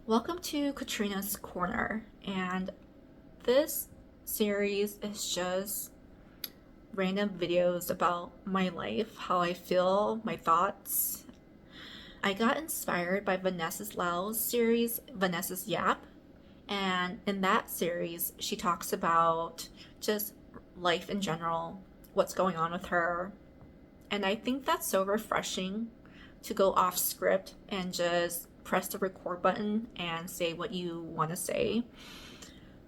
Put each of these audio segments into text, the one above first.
Welcome to Katrina's Corner, and this series is just random videos about my life, how I feel, my thoughts. I got inspired by Vanessa's Lau's series, Vanessa's Yap, and in that series, she talks about just life in general, what's going on with her, and I think that's so refreshing to go off script and just press the record button and say what you want to say.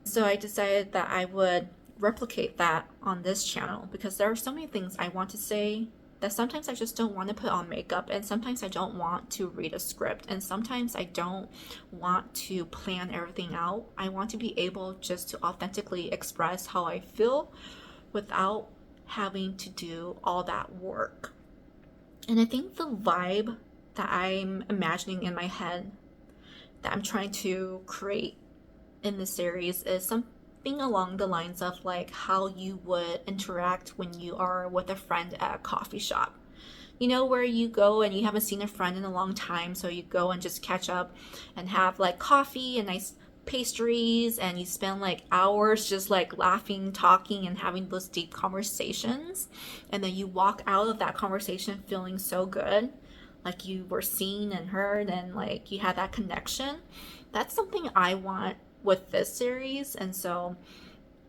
So I decided that I would replicate that on this channel because there are so many things I want to say that sometimes I just don't want to put on makeup, and sometimes I don't want to read a script, and sometimes I don't want to plan everything out. I want to be able just to authentically express how I feel without having to do all that work. And I think the vibe that I'm imagining in my head that I'm trying to create in this series is something along the lines of like how you would interact when you are with a friend at a coffee shop. You know, where you go and you haven't seen a friend in a long time, so you go and just catch up and have like coffee and nice pastries, and you spend like hours just like laughing, talking, and having those deep conversations. And then you walk out of that conversation feeling so good, like you were seen and heard, and like you had that connection. That's something I want with this series. And so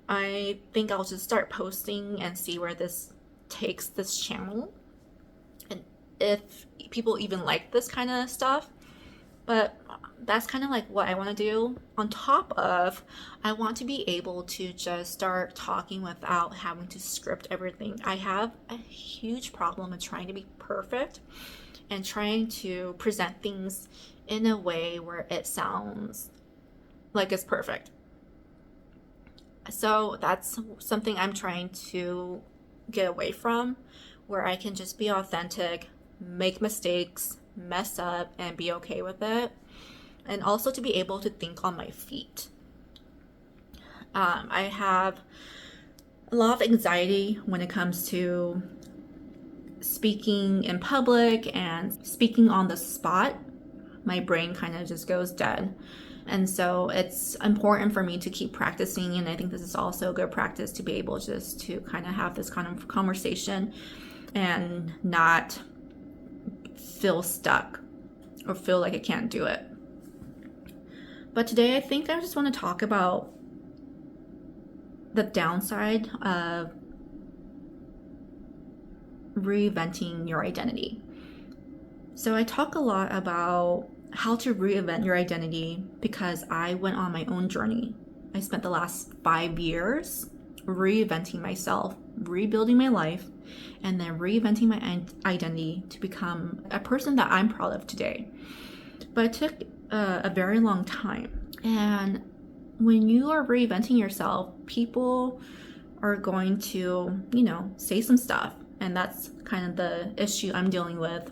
I think I'll just start posting and see where this takes this channel, and if people even like this kind of stuff. But that's kind of like what I want to do. On top of, I want to be able to just start talking without having to script everything. I have a huge problem in trying to be perfect and trying to present things in a way where it sounds like it's perfect. So that's something I'm trying to get away from, where I can just be authentic, make mistakes, mess up, and be okay with it. And also to be able to think on my feet. I have a lot of anxiety when it comes to speaking in public and speaking on the spot. My brain kind of just goes dead. And so it's important for me to keep practicing, and I think this is also a good practice to be able just to kind of have this kind of conversation and not feel stuck or feel like I can't do it. But today I think I just want to talk about the downside of reinventing your identity. So I talk a lot about how to reinvent your identity because I went on my own journey. I spent the last 5 years reinventing myself, rebuilding my life, and then reinventing my identity to become a person that I'm proud of today. But it took a very long time. And when you are reinventing yourself, people are going to, say some stuff. And that's kind of the issue I'm dealing with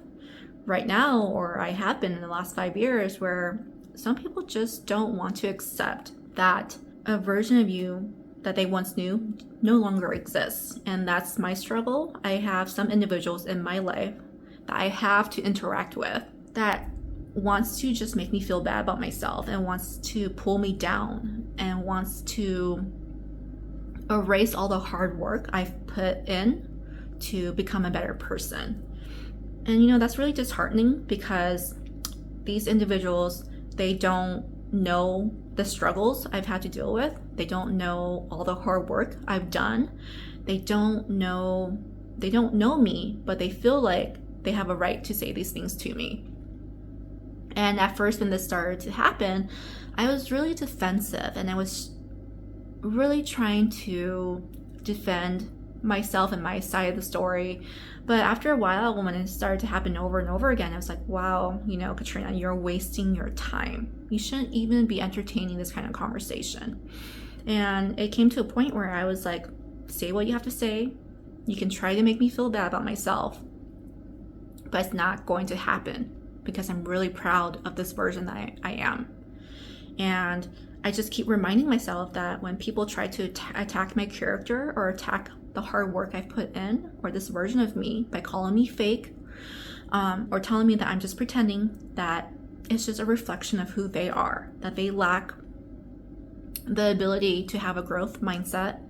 right now, or I have been in the last 5 years, where some people just don't want to accept that a version of you that they once knew no longer exists. And that's my struggle. I have some individuals in my life that I have to interact with that wants to just make me feel bad about myself and wants to pull me down and wants to erase all the hard work I've put in to become a better person. And that's really disheartening because these individuals, they don't know the struggles I've had to deal with. They don't know all the hard work I've done. They don't know me, but they feel like they have a right to say these things to me. And at first, when this started to happen, I was really defensive, and I was really trying to defend myself and my side of the story. But after a while, when it started to happen over and over again, I was like, wow, Katrina, you're wasting your time. You shouldn't even be entertaining this kind of conversation. And it came to a point where I was like, say what you have to say. You can try to make me feel bad about myself, but it's not going to happen because I'm really proud of this version that I am. And I just keep reminding myself that when people try to attack my character or attack the hard work I've put in, or this version of me, by calling me fake, or telling me that I'm just pretending, that it's just a reflection of who they are, that they lack the ability to have a growth mindset,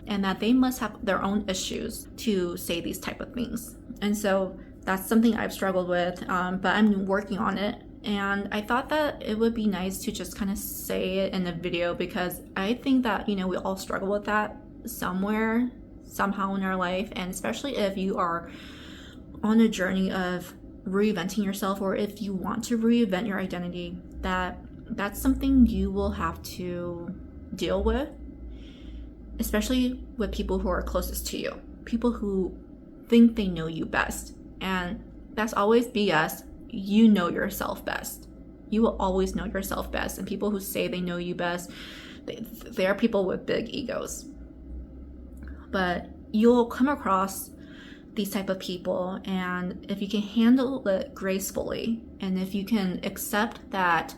and that they must have their own issues to say these type of things. And so that's something I've struggled with, but I'm working on it. And I thought that it would be nice to just kind of say it in a video, because I think that, we all struggle with that somewhere, somehow in our life. And especially if you are on a journey of reinventing yourself, or if you want to reinvent your identity, that's something you will have to deal with, especially with people who are closest to you, people who think they know you best. And that's always BS. You know yourself best. You will always know yourself best. And people who say they know you best, they are people with big egos. But you'll come across these type of people, and if you can handle it gracefully, and if you can accept that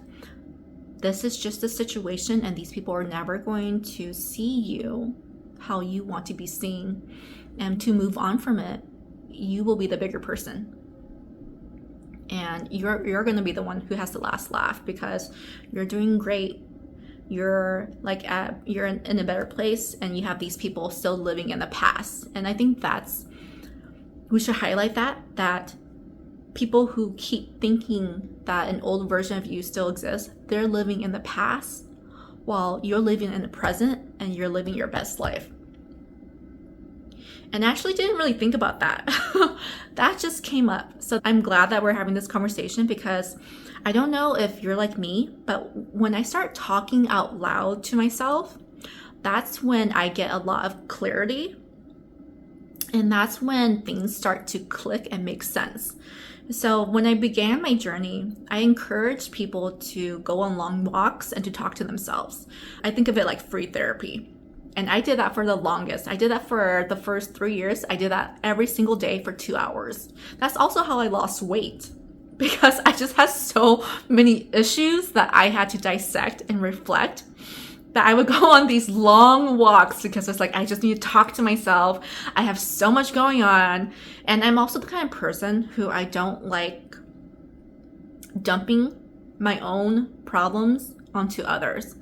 this is just a situation and these people are never going to see you how you want to be seen, and to move on from it, you will be the bigger person. And you're going to be the one who has the last laugh, because you're doing great. You're you're in a better place, and you have these people still living in the past. And I think we should highlight that people who keep thinking that an old version of you still exists, they're living in the past while you're living in the present, and you're living your best life. And I actually didn't really think about that. That just came up. So I'm glad that we're having this conversation, because I don't know if you're like me, but when I start talking out loud to myself, that's when I get a lot of clarity. And that's when things start to click and make sense. So when I began my journey, I encouraged people to go on long walks and to talk to themselves. I think of it like free therapy. And I did that for the longest. I did that for the first 3 years. I did that every single day for 2 hours. That's also how I lost weight, because I just had so many issues that I had to dissect and reflect, that I would go on these long walks, because it's like, I just need to talk to myself. I have so much going on. And I'm also the kind of person who I don't like dumping my own problems onto others.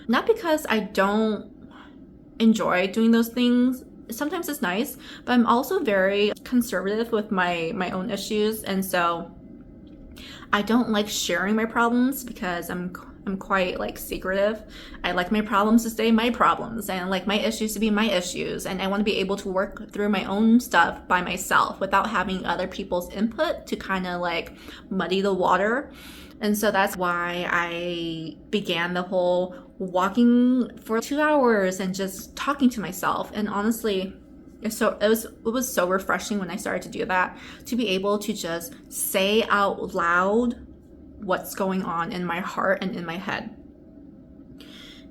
Not because I don't enjoy doing those things. Sometimes it's nice, but I'm also very conservative with my own issues. And so I don't like sharing my problems, because I'm quite secretive. I like my problems to stay my problems, and I like my issues to be my issues, and I want to be able to work through my own stuff by myself without having other people's input to kind of muddy the water. And so that's why I began the whole walking for 2 hours and just talking to myself. And honestly, it was so refreshing when I started to do that, to be able to just say out loud what's going on in my heart and in my head.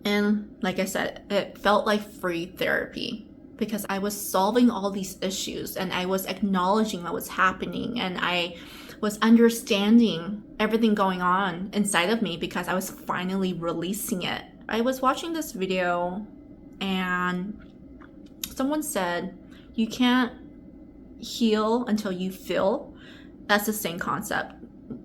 And like I said, it felt like free therapy, because I was solving all these issues, and I was acknowledging what was happening, and I was understanding everything going on inside of me, because I was finally releasing it. I was watching this video, and someone said, you can't heal until you feel. That's the same concept.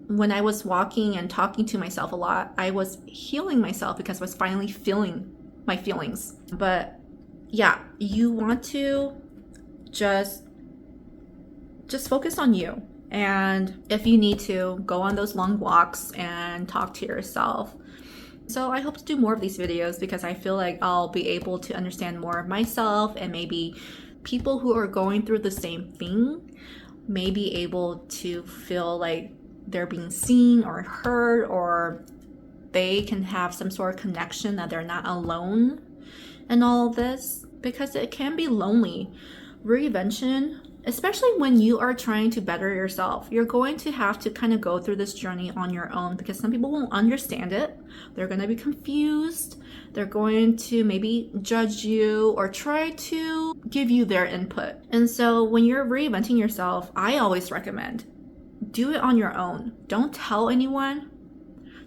When I was walking and talking to myself a lot, I was healing myself, because I was finally feeling my feelings. But yeah, you want to just focus on you. And if you need to, go on those long walks and talk to yourself. So I hope to do more of these videos, because I feel like I'll be able to understand more of myself, and maybe people who are going through the same thing may be able to feel like they're being seen or heard, or they can have some sort of connection that they're not alone in all of this, because it can be lonely. Reinvention, especially when you are trying to better yourself, you're going to have to kind of go through this journey on your own, because some people won't understand it. They're going to be confused. They're going to maybe judge you or try to give you their input. And so when you're reinventing yourself, I always recommend do it on your own. Don't tell anyone.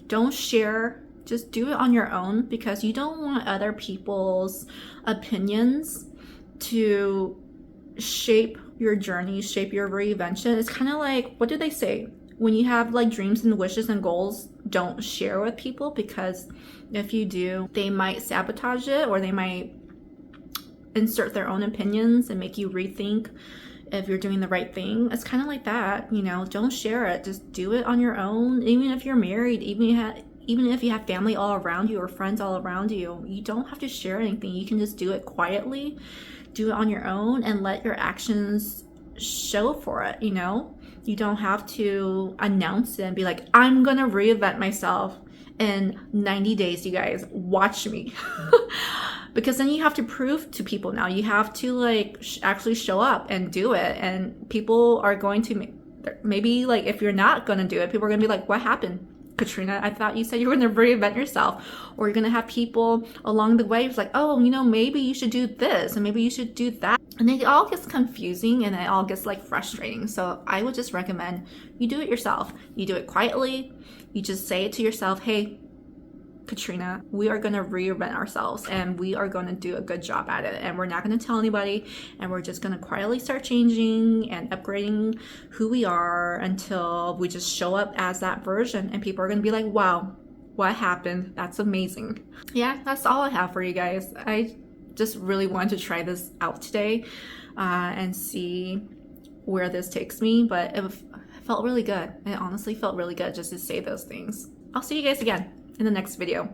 Don't share. Just do it on your own, because you don't want other people's opinions to shape your journey, shape your reinvention. It's kind of like, what do they say? when you have like dreams and wishes and goals, don't share with people, because if you do, they might sabotage it, or they might insert their own opinions and make you rethink if you're doing the right thing. It's kind of like that, you know, don't share it. Just do it on your own. Even if you're married, even if you have family all around you or friends all around you, you don't have to share anything. You can just do it quietly, do it on your own, and let your actions show for it, you know? You don't have to announce it and be like, I'm gonna reinvent myself in 90 days, you guys, watch me. Because then you have to prove to people now. You have to like actually show up and do it. And people are going to, maybe like if you're not gonna do it, people are gonna be like, what happened? Katrina, I thought you said you were going to reinvent yourself. Or you're going to have people along the way who's like, oh, you know, maybe you should do this and maybe you should do that. And it all gets confusing and it all gets like frustrating. So I would just recommend you do it yourself. You do it quietly. You just say it to yourself, hey, Katrina, we are going to reinvent ourselves and we are going to do a good job at it. And we're not going to tell anybody, and we're just going to quietly start changing and upgrading who we are until we just show up as that version. And people are going to be like, wow, what happened? That's amazing. Yeah, that's all I have for you guys. I just really wanted to try this out today and see where this takes me. But it felt really good. It honestly felt really good just to say those things. I'll see you guys again in the next video.